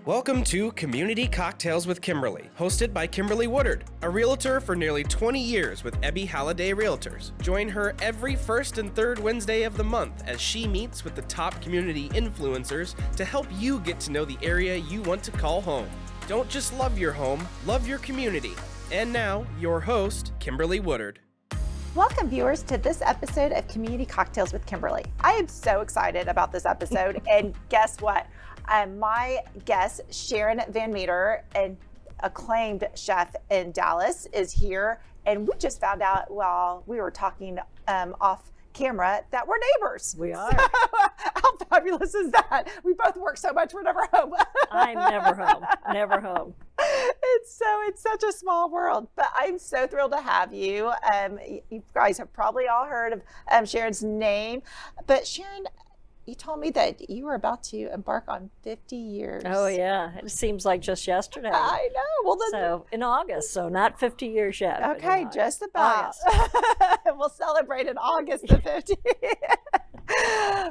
Welcome to Community Cocktails with Kimberly, hosted by Kimberly Woodard, a realtor for nearly 20 years with Ebby Halliday Realtors. Join her every first and third Wednesday of the month as she meets with the top community influencers to help you get to know the area you want to call home. Don't just love your home, love your community. And now, your host, Kimberly Woodard. Welcome, viewers, to this episode of Community Cocktails with Kimberly. I am so excited about this episode, and guess what? My guest, Sharon Van Meter, an acclaimed chef in Dallas, is here, and we just found out while we were talking off camera that we're neighbors. We are. So, how fabulous is that? We both work so much, we're never home. I'm never home. Never home. It's such a small world, but I'm so thrilled to have you. You guys have probably all heard of Sharon's name, but Sharon, you told me that you were about to embark on 50 years. Oh yeah, it seems like just yesterday. I know. Well, then, so in August, so not 50 years yet. Okay, just about. We'll celebrate in August the 50.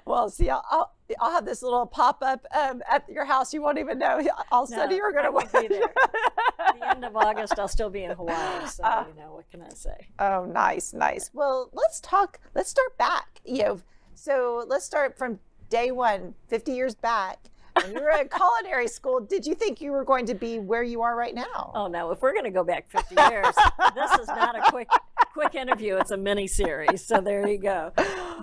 Well, see, I'll have this little pop-up at your house. You won't even know. All of a sudden, you're going to be there. At the end of August, I'll still be in Hawaii. So what can I say? Oh, nice. Well, let's start back. So let's start from day one, 50 years back. When you were at culinary school, did you think you were going to be where you are right now? Oh no, if we're going to go back 50 years, this is not a quick interview. It's a mini series. So there you go.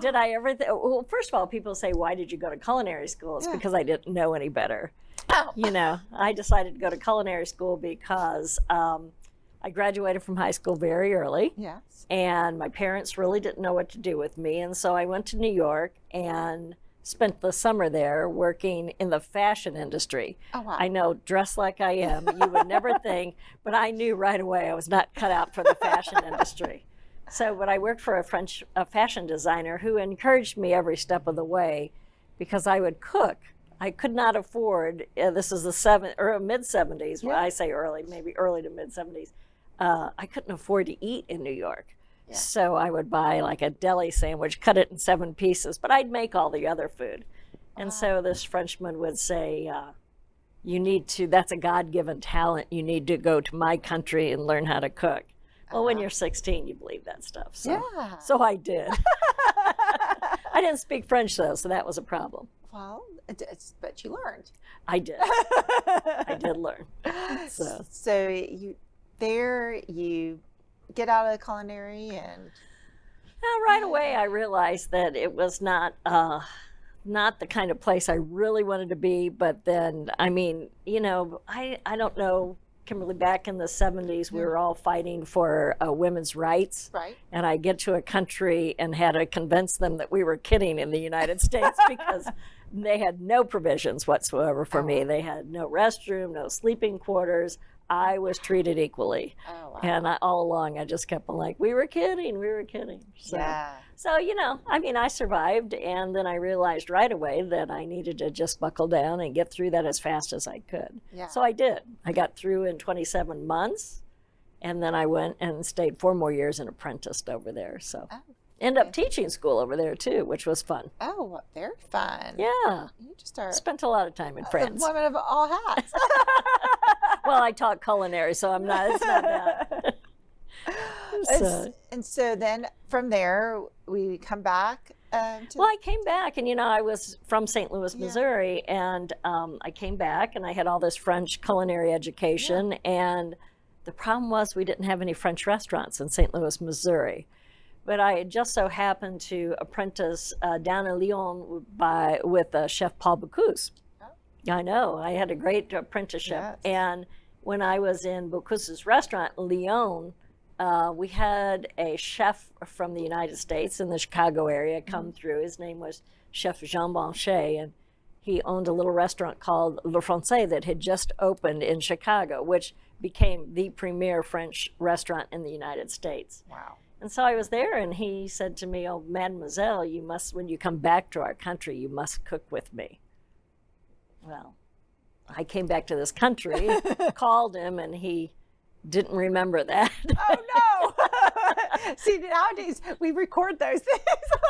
Did I ever? Well, first of all, people say, "Why did you go to culinary school?" It's because I didn't know any better. Oh. I decided to go to culinary school because I graduated from high school very early. Yes. And my parents really didn't know what to do with me. And so I went to New York and spent the summer there working in the fashion industry. Oh, wow. I know, dressed like I am, you would never think, but I knew right away I was not cut out for the fashion industry. But I worked for a fashion designer who encouraged me every step of the way because I would cook. I could not afford, this is the mid-70s, when I say early, maybe early to mid-70s, I couldn't afford to eat in New York. Yeah. So I would buy like a deli sandwich, cut it in 7 pieces, but I'd make all the other food. And so this Frenchman would say, that's a God-given talent. You need to go to my country and learn how to cook. Well, when you're 16, you believe that stuff. So I did. I didn't speak French though, so that was a problem. Well, but you learned. I did. I did learn. So you get out of the culinary and right away I realized that it was not the kind of place I really wanted to be. But then I don't know, Kimberly, back in the 70s we were all fighting for women's rights, right? And I get to a country and had to convince them that we were kidding in the United States because they had no provisions whatsoever for me. They had no restroom, no sleeping quarters. I was treated equally. Oh, wow. And all along, I just kept like, we were kidding. So I survived. And then I realized right away that I needed to just buckle down and get through that as fast as I could. Yeah. So I did. I got through in 27 months. And then I went and stayed 4 more years and apprenticed over there. So ended up teaching school over there, too, which was fun. Oh, very fun. Yeah. You just are spent a lot of time in France. The woman of all hats. Well, I taught culinary, so it's not that. And so then from there, we come back. I came back, and I was from St. Louis, Missouri, and I came back, and I had all this French culinary education, and the problem was we didn't have any French restaurants in St. Louis, Missouri. But I just so happened to apprentice down in Lyon with Chef Paul Bocuse. I know, I had a great apprenticeship. Yes. And when I was in Bocuse's restaurant in Lyon, we had a chef from the United States in the Chicago area come through. His name was Chef Jean Blanchet, and he owned a little restaurant called Le Français that had just opened in Chicago, which became the premier French restaurant in the United States. Wow. And so I was there, and he said to me, "Oh, mademoiselle, you must, when you come back to our country, you must cook with me." Well, I came back to this country, called him, and he didn't remember that. Oh, no. See, nowadays we record those things.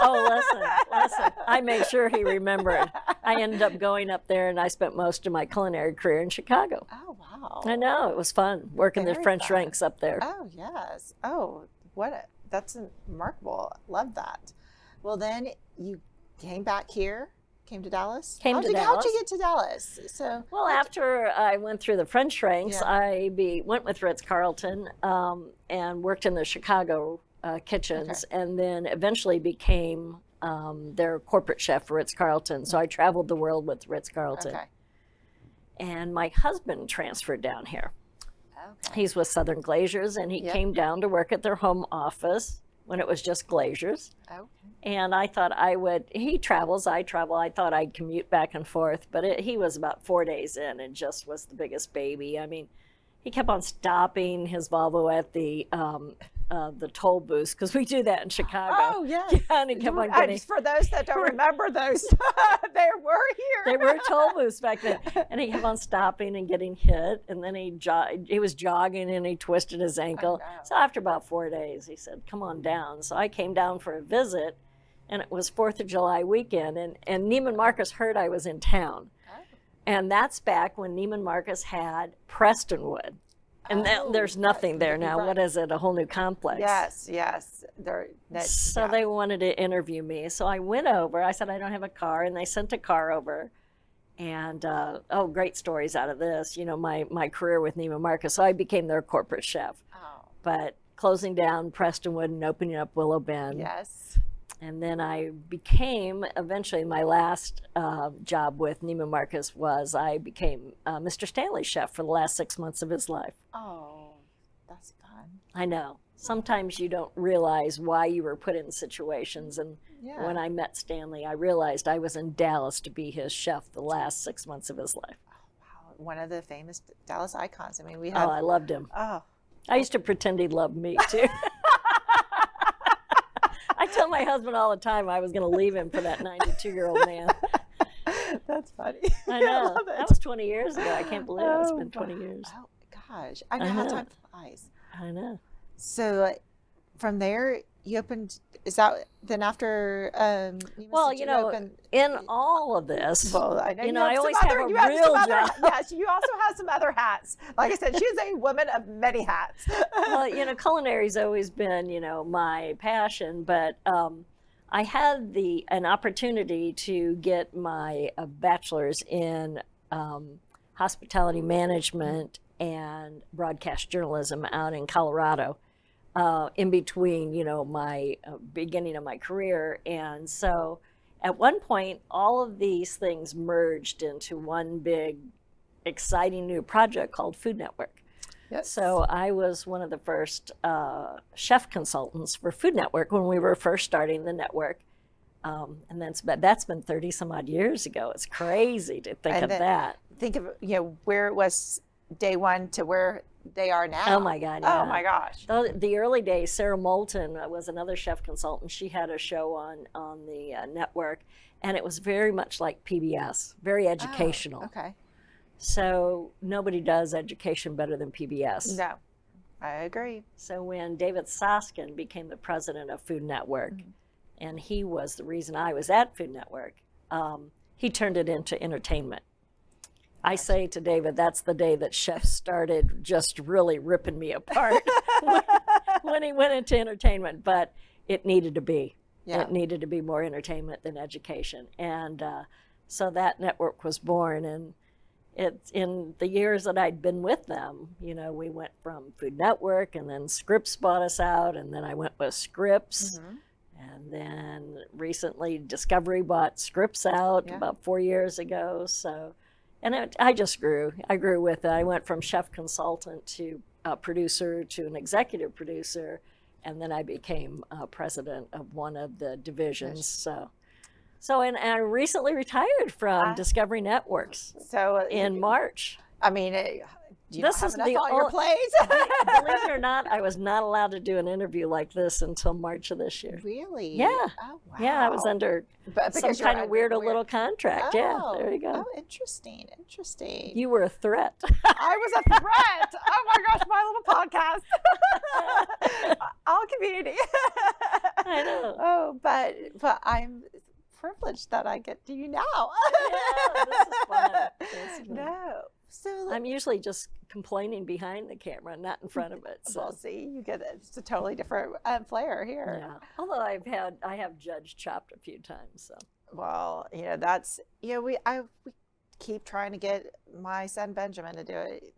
Oh, listen. I made sure he remembered. I ended up going up there, and I spent most of my culinary career in Chicago. Oh, wow. I know, it was fun working the Very French fun. ranks up there. Oh, yes. Oh, that's remarkable. Love that. Well, then you came back here, came to Dallas? How'd you get to Dallas? Well, after I went through the French ranks, I went with Ritz-Carlton and worked in the Chicago kitchens, and then eventually became their corporate chef for Ritz-Carlton. So I traveled the world with Ritz-Carlton. Okay. And my husband transferred down here. Okay. He's with Southern Glaziers, and he came down to work at their home office when it was just Glaziers. Okay. And I thought he travels, I travel. I thought I'd commute back and forth, but he was about 4 days in and just was the biggest baby. I mean, he kept on stopping his Volvo at the toll booths, because we do that in Chicago. Oh, yes. Yeah, and he kept on getting... For those that don't remember those, they were here. They were toll booths back then. And he kept on stopping and getting hit. And then he was jogging and he twisted his ankle. Oh, no. So after about 4 days, he said, come on down. So I came down for a visit, and it was 4th of July weekend. And Neiman Marcus heard I was in town. Oh. And that's back when Neiman Marcus had Prestonwood. And there's nothing there now. Right. What is it? A whole new complex. Yes. So they wanted to interview me. So I went over. I said, I don't have a car. And they sent a car over. And, great stories out of this. You know, my career with Neiman Marcus. So I became their corporate chef. Oh. But closing down Prestonwood and opening up Willow Bend. Yes. And then I became, eventually my last job with Neiman Marcus was I became Mr. Stanley's chef for the last 6 months of his life. Oh, that's fun. I know. Sometimes you don't realize why you were put in situations. And when I met Stanley, I realized I was in Dallas to be his chef the last 6 months of his life. Oh, wow. One of the famous Dallas icons. I mean, we have... Oh, I loved him. Oh. I used to pretend he loved me, too. I tell my husband all the time I was going to leave him for that 92-year-old man. That's funny. I know. That was 20 years ago. I can't believe it's been 20 years. Oh, gosh. I know how time flies. I know. So from there, you opened, is that then after in all of this, well, I know I always have a real job. Yes, you also have some other hats. Like I said, she's a woman of many hats. Well, culinary's always been, my passion, but I had an opportunity to get my bachelor's in hospitality management and broadcast journalism out in Colorado. In between, my beginning of my career. And so at one point, all of these things merged into one big, exciting new project called Food Network. Yes. So I was one of the first chef consultants for Food Network when we were first starting the network. And that's been 30 some odd years ago. It's crazy to think of that. Think of, where it was day one to where they are now. Oh my God! Yeah. Oh my gosh! The early days, Sarah Moulton was another chef consultant. She had a show on the network, and it was very much like PBS, very educational. Oh, okay. So nobody does education better than PBS. No, I agree. So when David Soskin became the president of Food Network, and he was the reason I was at Food Network, he turned it into entertainment. I say to David, that's the day that chefs started just really ripping me apart when he went into entertainment, but it needed to be. Yeah. It needed to be more entertainment than education. And so that network was born. And it's in the years that I'd been with them, we went from Food Network, and then Scripps bought us out, and then I went with Scripps. And then recently Discovery bought Scripps out about 4 years ago. So. And I just grew. I grew with it. I went from chef consultant to producer to an executive producer, and then I became president of one of the divisions. And I recently retired from Discovery Networks in March. I mean, Do you not have enough on your plate? Believe it or not, I was not allowed to do an interview like this until March of this year. Really? Yeah. Oh, wow. Yeah, I was under some kind of weird little contract. Oh, yeah, there you go. Oh, interesting. You were a threat. I was a threat. Oh my gosh, my little podcast. All community. I know. Oh, but I'm privileged that I get to you now. Yeah, this is fun. No. So I'm usually just complaining behind the camera, not in front of it. So. Well, see, you get it. It's a totally different flair here. Yeah. Although I have judge chopped a few times. So. Well, that's we keep trying to get my son Benjamin to do it.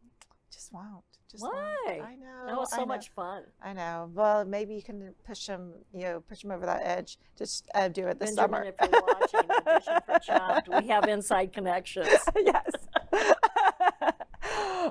Just won't. Just Why? Won't. I know. That was so much fun. I know. Well, maybe you can push him over that edge. Just do it this Benjamin, summer. if you're watching, audition for Chopped. We have inside connections. Yes.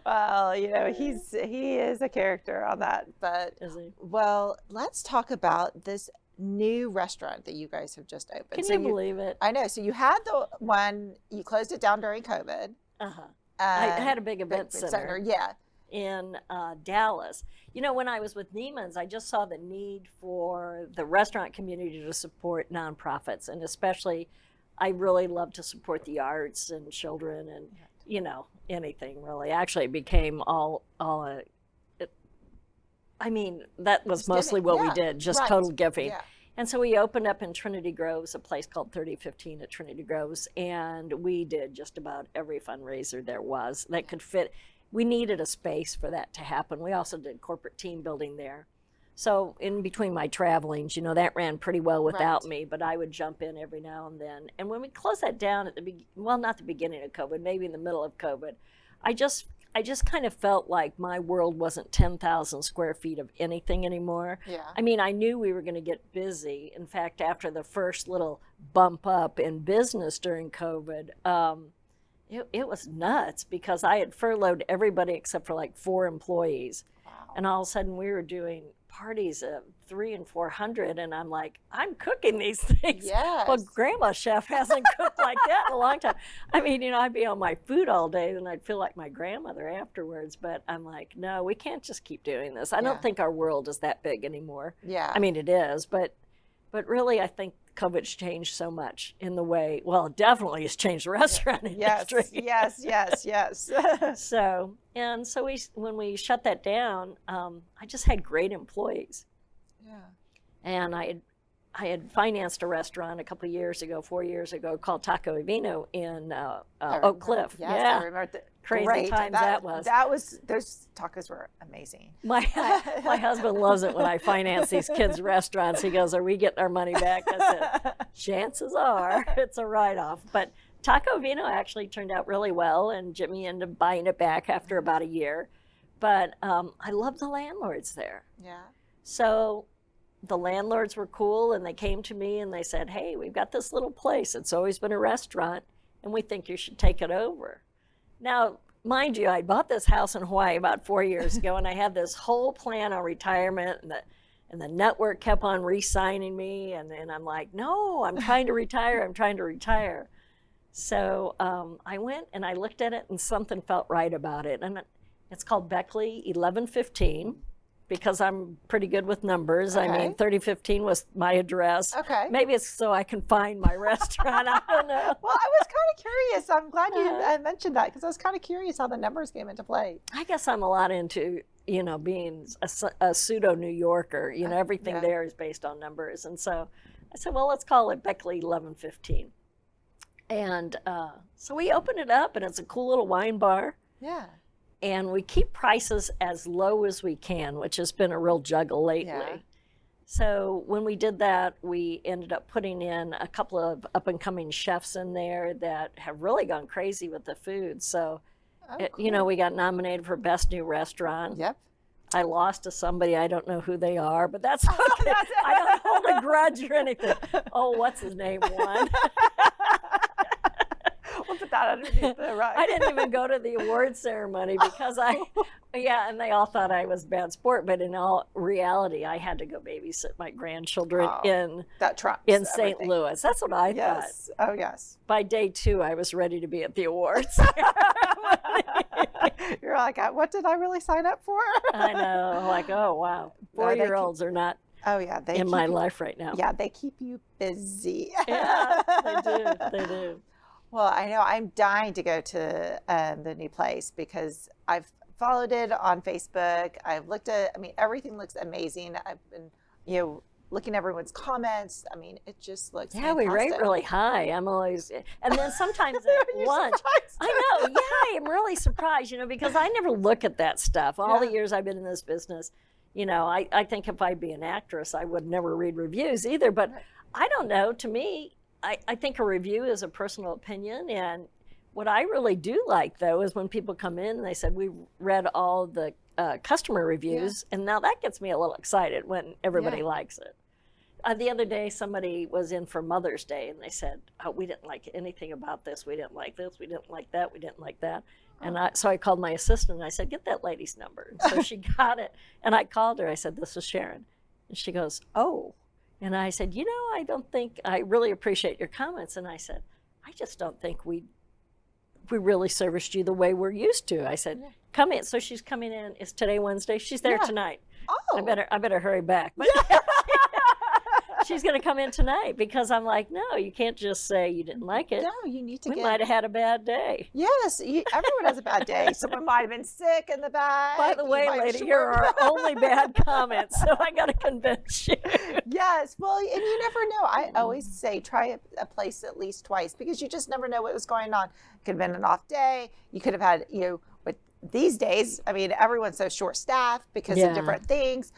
Well, he is a character on that. But Is he? Well, let's talk about this new restaurant that you guys have just opened. Can you believe it? I know. So you had the one, you closed it down during COVID. Uh-huh. I had a big event center. Yeah. In Dallas. When I was with Neiman's, I just saw the need for the restaurant community to support nonprofits, and especially I really love to support the arts and children and anything really. Actually, it became that was mostly what we did, just total giving. Yeah. And so we opened up in Trinity Groves, a place called 3015 at Trinity Groves, and we did just about every fundraiser there was that could fit. We needed a space for that to happen. We also did corporate team building there. So in between my travelings, that ran pretty well without me, but I would jump in every now and then. And when we closed that down at not the beginning of COVID, maybe in the middle of COVID, I just kind of felt like my world wasn't 10,000 square feet of anything anymore. Yeah. I knew we were going to get busy. In fact, after the first little bump up in business during COVID, it was nuts because I had furloughed everybody except for like 4 employees. Wow. And all of a sudden we were doing parties of 300 and 400, and I'm like, I'm cooking these things. Yes. Well, Grandma Chef hasn't cooked like that in a long time. I'd be on my food all day and I'd feel like my grandmother afterwards, but I'm like, no, we can't just keep doing this. I don't think our world is that big anymore. Yeah. It is, but really I think COVID's changed so much in the way, well, it definitely has changed the restaurant industry. Yes. So when we shut that down, I just had great employees. Yeah. And I had financed a restaurant 4 years ago called Tacovino in Oak Cliff. Yes, yeah. I remember Crazy times that was. Those tacos were amazing. My husband loves it when I finance these kids' restaurants. He goes, "Are we getting our money back?" I said, "Chances are it's a write-off." But Tacovino actually turned out really well, and Jimmy ended up buying it back after about a year. But I love the landlords there. Yeah. So the landlords were cool, and they came to me and they said, "Hey, we've got this little place. It's always been a restaurant, and we think you should take it over." Now, mind you, I bought this house in Hawaii about 4 years ago, and I had this whole plan on retirement, and the network kept on re-signing me, and I'm like, no, I'm trying to retire. So I went and I looked at it, and something felt right about it. And it's called Beckley 1115. Because I'm pretty good with numbers. Okay. 3015 was my address. Okay. Maybe it's so I can find my restaurant. I don't know. Well, I was kind of curious. I'm glad you mentioned that because I was kind of curious how the numbers came into play. I guess I'm a lot into, being a pseudo New Yorker. Everything there is based on numbers. And so I said, well, let's call it Beckley 1115. And so we opened it up, and it's a cool little wine bar. Yeah. And we keep prices as low as we can, which has been a real juggle lately. Yeah. So when we did that, we ended up putting in a couple of up-and-coming chefs in there that have really gone crazy with the food. So, cool. We got nominated for Best New Restaurant. Yep. I lost to somebody, I don't know who they are, but that's okay. I don't hold a grudge or anything. Oh, what's his name won? Well, put that underneath the rug. I didn't even go to the award ceremony because and they all thought I was bad sport, but in all reality, I had to go babysit my grandchildren in St. everything. Louis. That's what I thought. Oh, yes. By day 2, I was ready to be at the awards. You're like, what did I really sign up for? I know. I'm like, oh, wow. 4-year-olds are not in my life right now. Yeah, they keep you busy. Yeah, they do. Well, I know I'm dying to go to the new place because I've followed it on Facebook. I've looked at, everything looks amazing. I've been, looking at everyone's comments. it just looks fantastic. We rate really high. I'm always, and then sometimes at lunch, I know, I'm really surprised, because I never look at that stuff. All the years I've been in this business, I think if I'd be an actress, I would never read reviews either, but I don't know. To me, I think a review is a personal opinion, and what I really do like, though, is when people come in and they said, we read all the customer reviews, and now that gets me a little excited when everybody likes it. The other day, somebody was in for Mother's Day, and they said, we didn't like anything about this. We didn't like this. We didn't like that. We didn't like that. And so I called my assistant, and I said, get that lady's number. And so she got it, and I called her. I said, this is Sharon. And she goes, oh. And I said, I really appreciate your comments. And I said, I just don't think we really serviced you the way we're used to. I said, come in. So she's coming in. Is today Wednesday? She's there tonight. Oh. I better hurry back. But she's going to come in tonight because I'm like, no, you can't just say you didn't like it. No, you need to We might have had a bad day. Yes, everyone has a bad day. Someone might have been sick in the back. By the way, lady, here are our only bad comments, so I got to convince you. Yes, well, and you never know. I always say try a place at least twice because you just never know what was going on. Could have been an off day. You could have had, but these days, everyone's so short-staffed because of different things.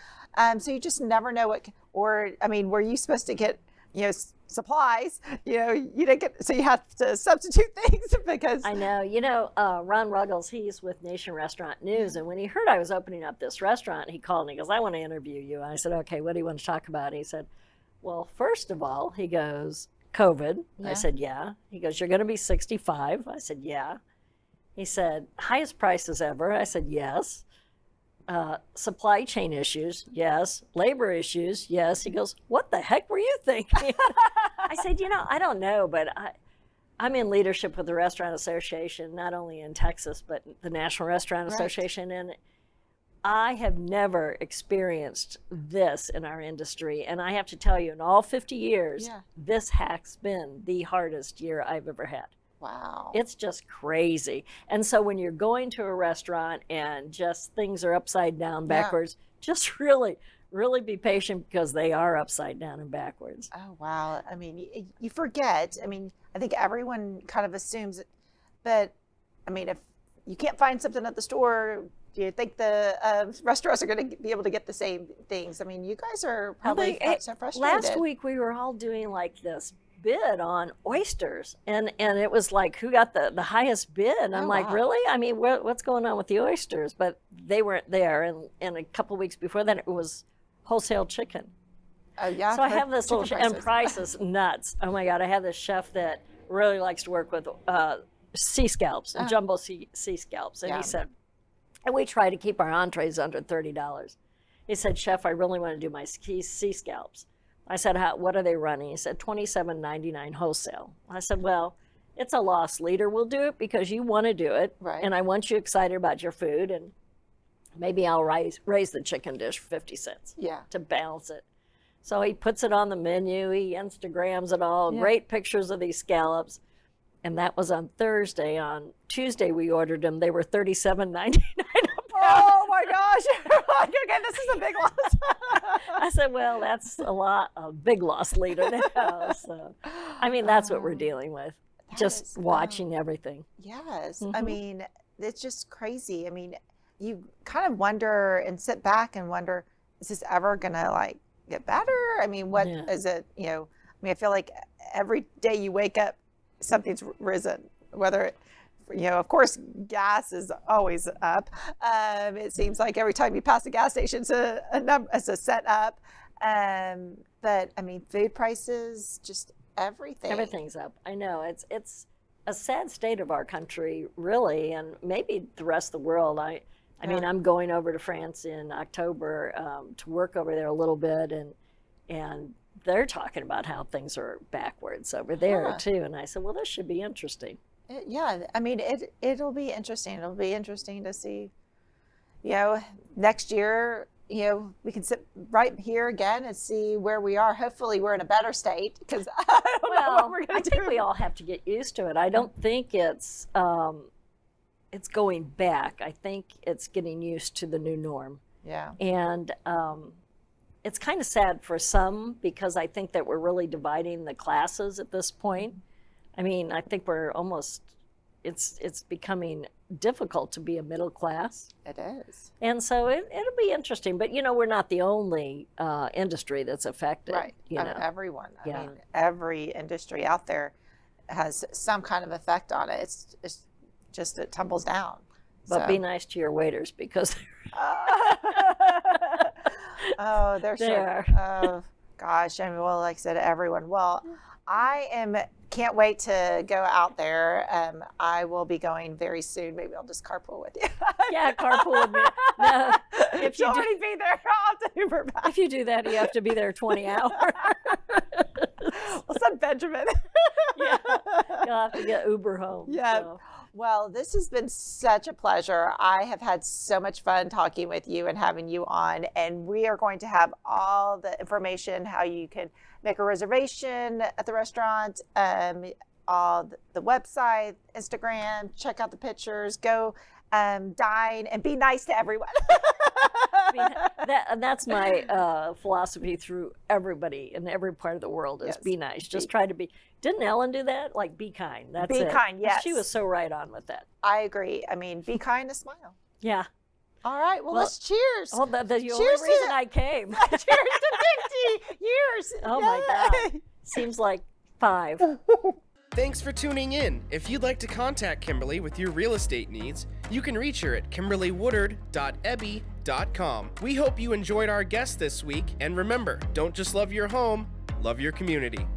So you just never know were you supposed to get, supplies, you didn't get, so you have to substitute things because. I know, Ron Ruggles, he's with Nation Restaurant News. And when he heard I was opening up this restaurant, he called and he goes, I want to interview you. I said, okay, what do you want to talk about? He said, well, first of all, he goes, COVID. Yeah. I said, yeah. He goes, you're going to be 65. I said, yeah. He said, highest prices ever. I said, yes. Supply chain issues, yes. Labor issues, yes. He goes, what the heck were you thinking? I said, I don't know, but I'm in leadership with the Restaurant Association, not only in Texas, but the National Restaurant Association. And I have never experienced this in our industry. And I have to tell you, in all 50 years, this has been the hardest year I've ever had. Wow. It's just crazy. And so when you're going to a restaurant and just things are upside down, backwards, just really, really be patient because they are upside down and backwards. Oh, wow. You forget. I think everyone kind of assumes it, but if you can't find something at the store, do you think the restaurants are going to be able to get the same things? You guys are probably so frustrated. Last week we were all doing like this bid on oysters, and it was like who got the highest bid, and I'm like, really? What's going on with the oysters? But they weren't there, and a couple of weeks before that it was wholesale chicken. Oh yeah. So I have this little and prices nuts. Oh my God, I have this chef that really likes to work with sea scallops and jumbo sea scallops, and he said, and we try to keep our entrees under $30. He said, Chef, I really want to do my sea scallops. I said, what are they running? He said, $27.99 wholesale. I said, well, it's a loss leader. We'll do it because you want to do it. Right. And I want you excited about your food. And maybe I'll raise the chicken dish 50 cents to balance it. So he puts it on the menu. He Instagrams it all. Great pictures of these scallops. And that was on Thursday. On Tuesday, we ordered them. They were $37.99. Oh my gosh. Okay, this is a big loss. I said, well, that's a big loss leader now. So, that's what we're dealing with. Just watching everything. Yes. Mm-hmm. It's just crazy. You kind of wonder and sit back and wonder, is this ever going to get better? What is it? I feel like every day you wake up, something's risen, whether of course, gas is always up. It seems like every time you pass a gas station, it's a set up. But food prices, just everything. Everything's up. I know. a sad state of our country, really, and maybe the rest of the world. I mean, I'm going over to France in October to work over there a little bit, and they're talking about how things are backwards over there too. And I said, well, this should be interesting. I mean, it'll be interesting. It'll be interesting to see, next year, we can sit right here again and see where we are. Hopefully we're in a better state, because I don't know what we're going to do. I think we all have to get used to it. I don't think it's going back. I think it's getting used to the new norm. Yeah. And it's kind of sad for some, because I think that we're really dividing the classes at this point. I mean, I think we're almost, it's becoming difficult to be a middle class. It is. And so it'll be interesting. But, we're not the only industry that's affected. Right. Everyone. I mean, every industry out there has some kind of effect on it. It's just, it tumbles down. But be nice to your waiters, because they're there. Oh, gosh. I mean, well, like I said, everyone. Well, can't wait to go out there. I will be going very soon. Maybe I'll just carpool with you. Yeah, carpool with me. No, if you already be there, I'll have to Uber back. If you do that, you have to be there 20 hours. We'll send Benjamin. Yeah, you'll have to get Uber home. Yeah. So. Well, this has been such a pleasure. I have had so much fun talking with you and having you on. And we are going to have all the information, how you can make a reservation at the restaurant, all the website, Instagram, check out the pictures, go dine and be nice to everyone. That's my philosophy through everybody in every part of the world is be nice. Just try to be. Didn't Ellen do that? Like, be kind. That's it. Be kind, yes. She was so right on with that. I agree. I mean, be kind and smile. Yeah. All right. Well, let's cheers. Well, the only reason I came. Cheers to 50 years. Oh, my God. Seems like 5. Thanks for tuning in. If you'd like to contact Kimberly with your real estate needs, you can reach her at kimberlywoodard.ebby.com. We hope you enjoyed our guest this week, and remember, don't just love your home, love your community.